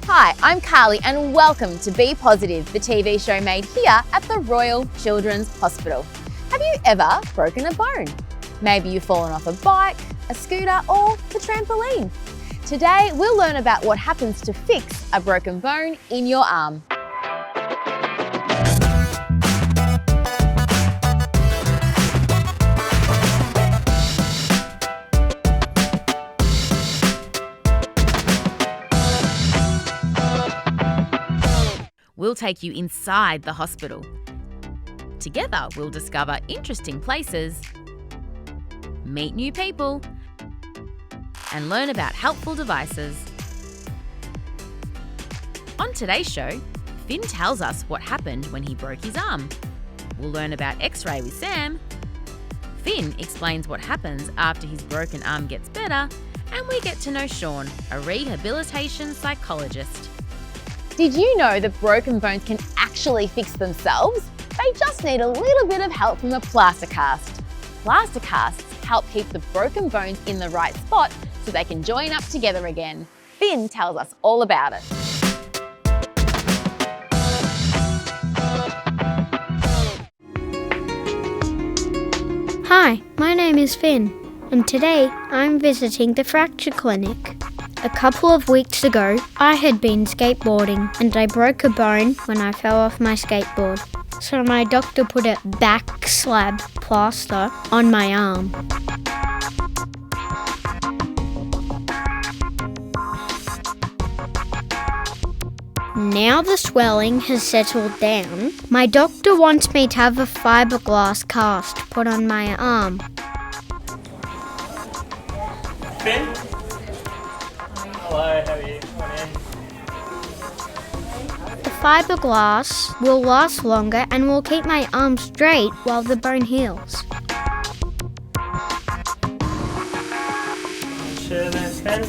Hi, I'm Carly and welcome to Be Positive, the TV show made here at the Royal Children's Hospital. Have you ever broken a bone? Maybe you've fallen off a bike, a scooter or the trampoline. Today we'll learn about what happens to fix a broken bone in your arm. We'll take you inside the hospital. Together, we'll discover interesting places, meet new people, and learn about helpful devices. On today's show, Finn tells us what happened when he broke his arm. We'll learn about X-ray with Sam. Finn explains what happens after his broken arm gets better, and we get to know Sean, a rehabilitation psychologist. Did you know that broken bones can actually fix themselves? They just need a little bit of help from a plaster cast. Plaster casts help keep the broken bones in the right spot so they can join up together again. Finn tells us all about it. Hi, my name is Finn, and today I'm visiting the fracture clinic. A couple of weeks ago, I had been skateboarding and I broke a bone when I fell off my skateboard. So my doctor put a back slab plaster on my arm. Now the swelling has settled down, my doctor wants me to have a fiberglass cast put on my arm. Finn? Hello, how are you? Come on in. The fiberglass will last longer and will keep my arm straight while the bone heals. Sure there, Finn?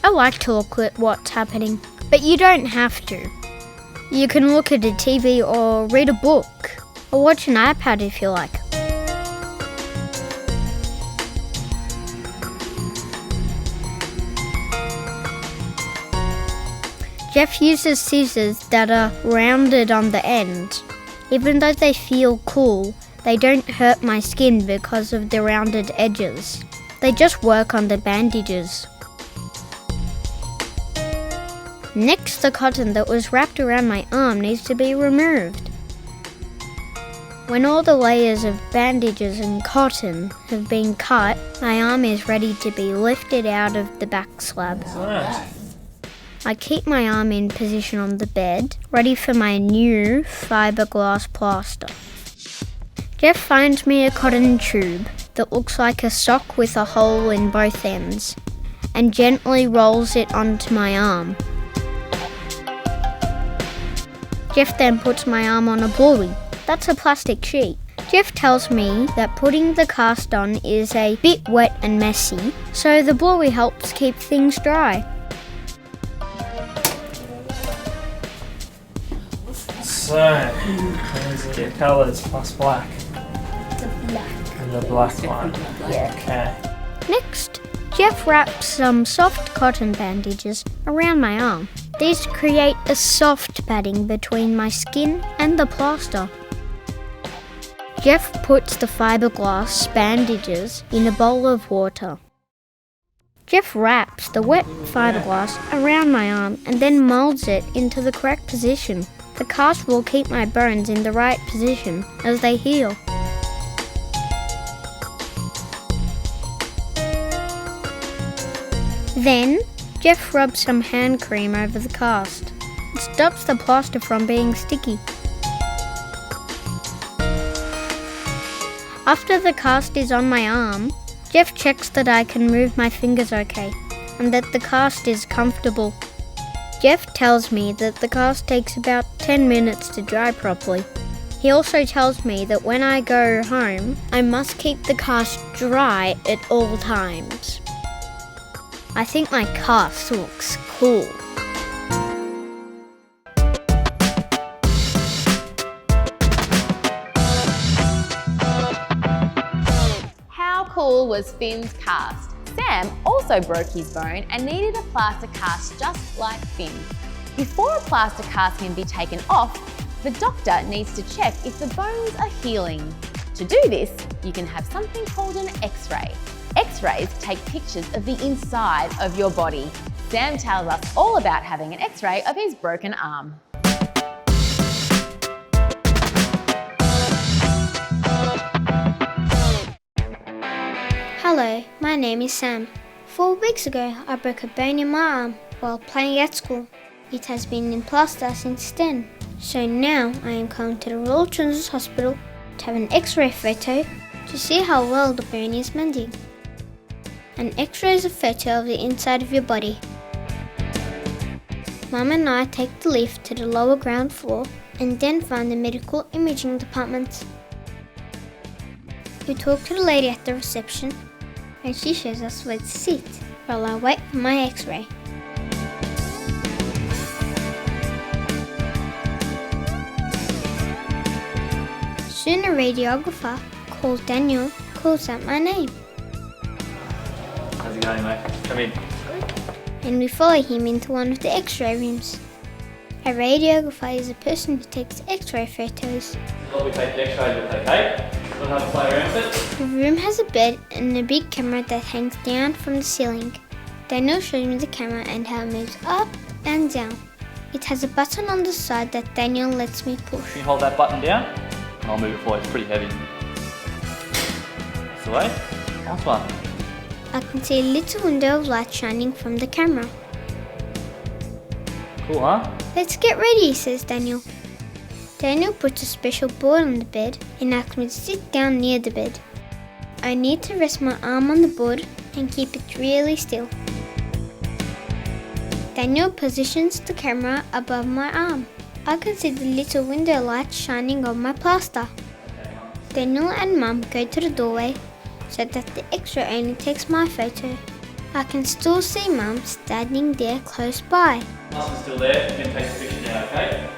I like to look at what's happening, but you don't have to. You can look at a TV or read a book, or watch an iPad if you like. Jeff uses scissors that are rounded on the end. Even though they feel cool, they don't hurt my skin because of the rounded edges. They just work on the bandages. Next, the cotton that was wrapped around my arm needs to be removed. When all the layers of bandages and cotton have been cut, my arm is ready to be lifted out of the back slab. I keep my arm in position on the bed, ready for my new fiberglass plaster. Jeff finds me a cotton tube that looks like a sock with a hole in both ends, and gently rolls it onto my arm. Jeff then puts my arm on a bluey. That's a plastic sheet. Jeff tells me that putting the cast on is a bit wet and messy, so the bluey helps keep things dry. So, those are your colours plus black. The black. And the black one. Yeah. Okay. Next, Jeff wraps some soft cotton bandages around my arm. These create a soft padding between my skin and the plaster. Jeff puts the fiberglass bandages in a bowl of water. Jeff wraps the wet fiberglass around my arm and then molds it into the correct position. The cast will keep my bones in the right position as they heal. Then, Jeff rubs some hand cream over the cast. It stops the plaster from being sticky. After the cast is on my arm, Jeff checks that I can move my fingers okay and that the cast is comfortable. Jeff tells me that the cast takes about 10 minutes to dry properly. He also tells me that when I go home, I must keep the cast dry at all times. I think my cast looks cool. How cool was Finn's cast? Sam also broke his bone and needed a plaster cast just like Finn. Before a plaster cast can be taken off, the doctor needs to check if the bones are healing. To do this, you can have something called an X-ray. X-rays take pictures of the inside of your body. Sam tells us all about having an X-ray of his broken arm. Hello, my name is Sam. 4 weeks ago, I broke a bone in my arm while playing at school. It has been in plaster since then. So now I am coming to the Royal Children's Hospital to have an X-ray photo to see how well the bone is mending. An X-ray is a photo of the inside of your body. Mum and I take the lift to the lower ground floor and then find the medical imaging department. We talk to the lady at the reception and she shows us where to sit while I wait for my X-ray. Soon a radiographer called Daniel calls out my name. How's it going, mate? Come in. And we follow him into one of the X-ray rooms. A radiographer is a person who takes X-ray photos. While we take the X-rays, we'll take tape. We'll have a play around with it. The room has a bed and a big camera that hangs down from the ceiling. Daniel shows me the camera and how it moves up and down. It has a button on the side that Daniel lets me push. Can you hold that button down? And I'll move it forward. It's pretty heavy. That's the way. Nice one. I can see a little window of light shining from the camera. Cool, huh? Let's get ready, says Daniel. Daniel puts a special board on the bed and asks me to sit down near the bed. I need to rest my arm on the board and keep it really still. Daniel positions the camera above my arm. I can see the little window light shining on my plaster. Daniel and Mum go to the doorway so that the X-ray only takes my photo. I can still see Mum standing there close by. Nice and still there. You can take the picture now, okay?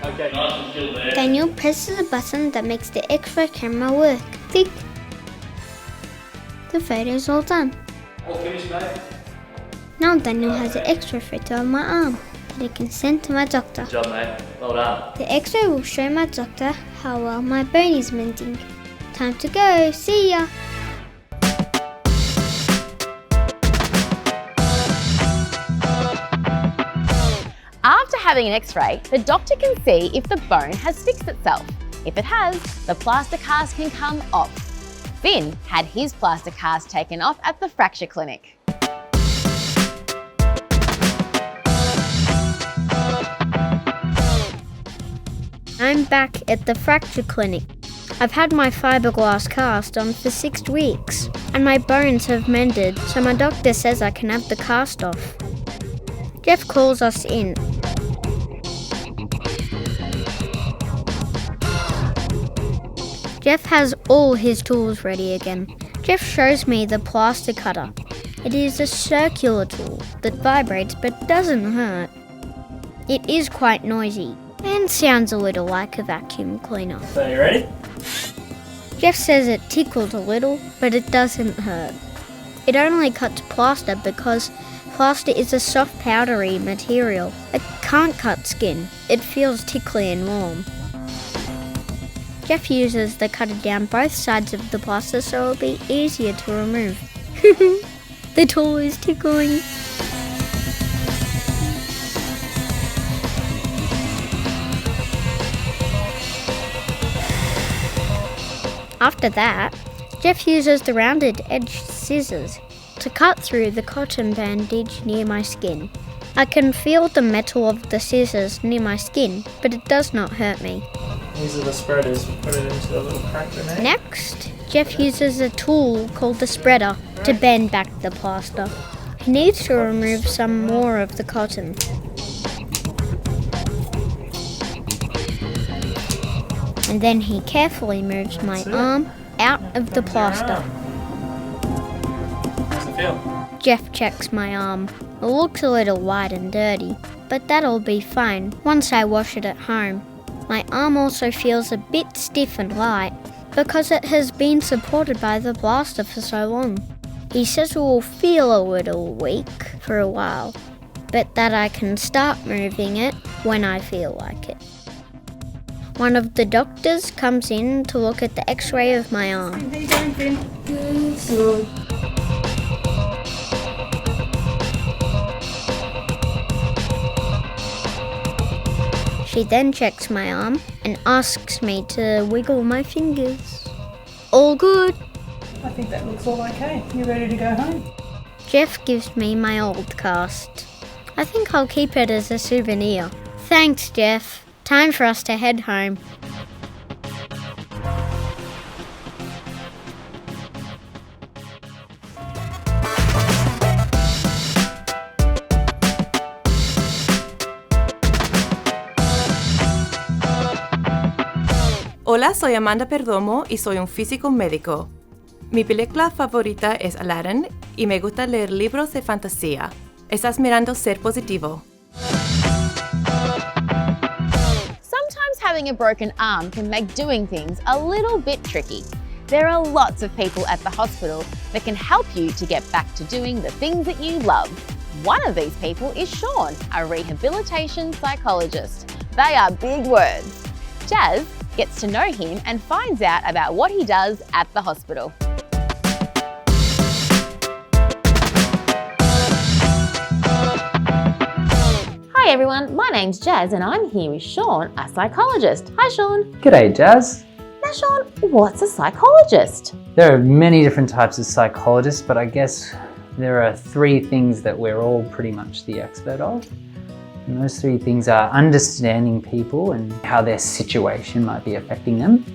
Okay, nice and still there. Daniel presses a button that makes the X-ray camera work. Click. The photo's all done. All finished, mate? Now Daniel has an X-ray photo of my arm that he can send to my doctor. Good job, mate. Well done. The X-ray will show my doctor how well my bone is mending. Time to go. See ya. After having an X-ray, the doctor can see if the bone has fixed itself. If it has, the plaster cast can come off. Finn had his plaster cast taken off at the fracture clinic. I'm back at the fracture clinic. I've had my fiberglass cast on for 6 weeks and my bones have mended, so my doctor says I can have the cast off. Jeff calls us in. Jeff has all his tools ready again. Jeff shows me the plaster cutter. It is a circular tool that vibrates but doesn't hurt. It is quite noisy and sounds a little like a vacuum cleaner. So you ready? Jeff says it tickles a little, but it doesn't hurt. It only cuts plaster because plaster is a soft powdery material. It can't cut skin. It feels tickly and warm. Jeff uses the cutter down both sides of the plaster so it'll be easier to remove. The tool is tickling. After that, Jeff uses the rounded edged scissors to cut through the cotton bandage near my skin. I can feel the metal of the scissors near my skin, but it does not hurt me. These are the spreaders. We put it into the little crack there. Next, Jeff uses a tool called the spreader to bend back the plaster. He needs to remove some more of the cotton. And then he carefully moves my arm out of the plaster. How's it feel? Jeff checks my arm. It looks a little white and dirty, but that'll be fine once I wash it at home. My arm also feels a bit stiff and light. because it has been supported by the blaster for so long. He says it will feel a little weak for a while, but that I can start moving it when I feel like it. One of the doctors comes in to look at the x-ray of my arm. How you going, Finn? Good. She then checks my arm and asks me to wiggle my fingers. All good. I think that looks all okay. You ready to go home? Jeff gives me my old cast. I think I'll keep it as a souvenir. Thanks, Jeff. Time for us to head home. Hola, soy Amanda Perdomo y soy un físico médico. Mi película favorita es Aladdin y me gusta leer libros de fantasía. Estás mirando Ser Positivo. Sometimes having a broken arm can make doing things a little bit tricky. There are lots of people at the hospital that can help you to get back to doing the things that you love. One of these people is Sean, a rehabilitation psychologist. They are big words. Jazz gets to know him and finds out about what he does at the hospital. Hi everyone, my name's Jazz and I'm here with Sean, a psychologist. Hi Sean. G'day, Jazz. Now Sean, what's a psychologist? There are many different types of psychologists, but I guess there are three things that we're all pretty much the expert of. And those three things are understanding people and how their situation might be affecting them.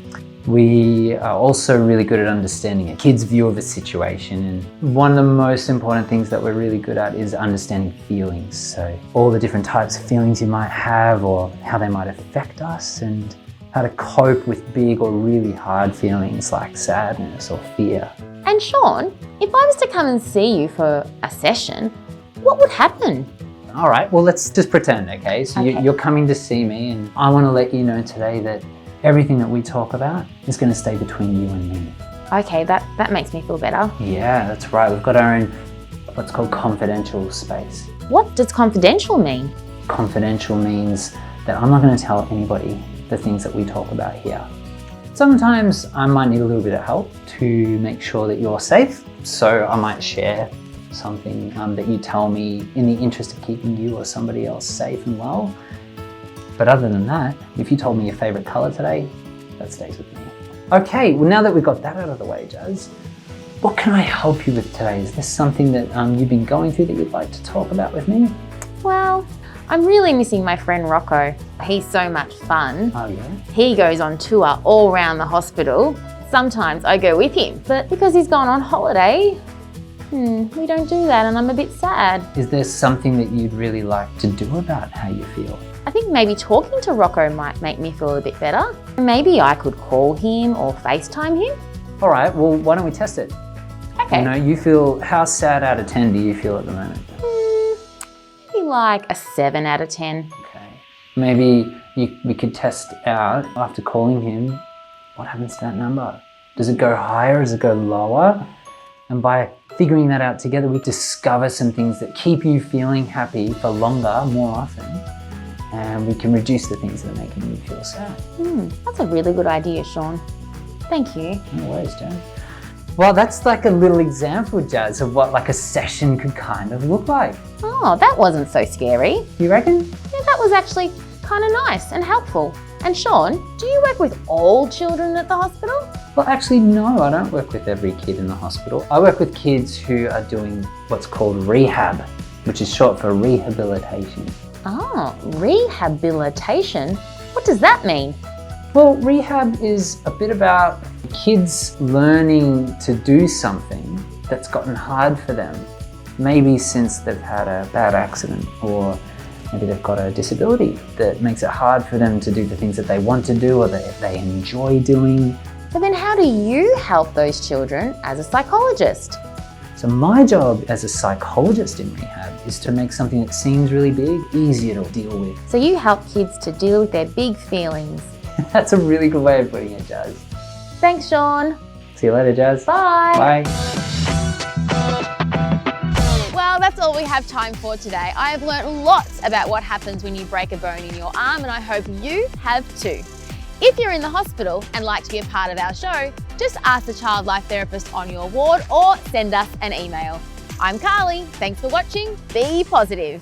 We are also really good at understanding a kid's view of a situation, and one of the most important things that we're really good at is understanding feelings. So all the different types of feelings you might have or how they might affect us, and how to cope with big or really hard feelings like sadness or fear. And Sean, if I was to come and see you for a session, what would happen? All right, well, let's just pretend, okay? So Okay. You're coming to see me, and I want to let you know today that everything that we talk about is going to stay between you and me. Okay, that makes me feel better. Yeah, that's right. We've got our own, what's called confidential space. What does confidential mean? Confidential means that I'm not going to tell anybody the things that we talk about here. Sometimes I might need a little bit of help to make sure that you're safe, so I might share something that you tell me in the interest of keeping you or somebody else safe and well. But other than that, if you told me your favourite colour today, that stays with me. Okay, well now that we've got that out of the way, Jazz, what can I help you with today? Is there something that you've been going through that you'd like to talk about with me? Well, I'm really missing my friend Rocco. He's so much fun. Oh yeah? He goes on tour all around the hospital. Sometimes I go with him, but because he's gone on holiday, we don't do that and I'm a bit sad. Is there something that you'd really like to do about how you feel? I think maybe talking to Rocco might make me feel a bit better. Maybe I could call him or FaceTime him. All right, well, why don't we test it? Okay. You know, you feel, how sad out of 10 do you feel at the moment? Maybe like a 7 out of 10. Okay. Maybe we could test out, after calling him, what happens to that number? Does it go higher? Does it go lower? And by figuring that out together, we discover some things that keep you feeling happy for longer, more often, and we can reduce the things that are making you feel sad. That's a really good idea, Sean. Thank you. No worries, Jazz. Well, that's like a little example, Jazz, of what like a session could kind of look like. Oh, that wasn't so scary. You reckon? Yeah, that was actually kind of nice and helpful. And Sean, do you work with all children at the hospital? Well, actually, no, I don't work with every kid in the hospital. I work with kids who are doing what's called rehab, which is short for rehabilitation. Oh, rehabilitation? What does that mean? Well, rehab is a bit about kids learning to do something that's gotten hard for them. Maybe since they've had a bad accident, or maybe they've got a disability that makes it hard for them to do the things that they want to do or that they enjoy doing. But then how do you help those children as a psychologist? So my job as a psychologist in rehab is to make something that seems really big easier to deal with. So you help kids to deal with their big feelings. That's a really good way of putting it, Jazz. Thanks, Sean. See you later, Jazz. Bye. Bye. Well, that's all we have time for today. I have learnt lots about what happens when you break a bone in your arm, and I hope you have too. If you're in the hospital and like to be a part of our show, just ask the child life therapist on your ward or send us an email. I'm Carly. Thanks for watching. Be positive.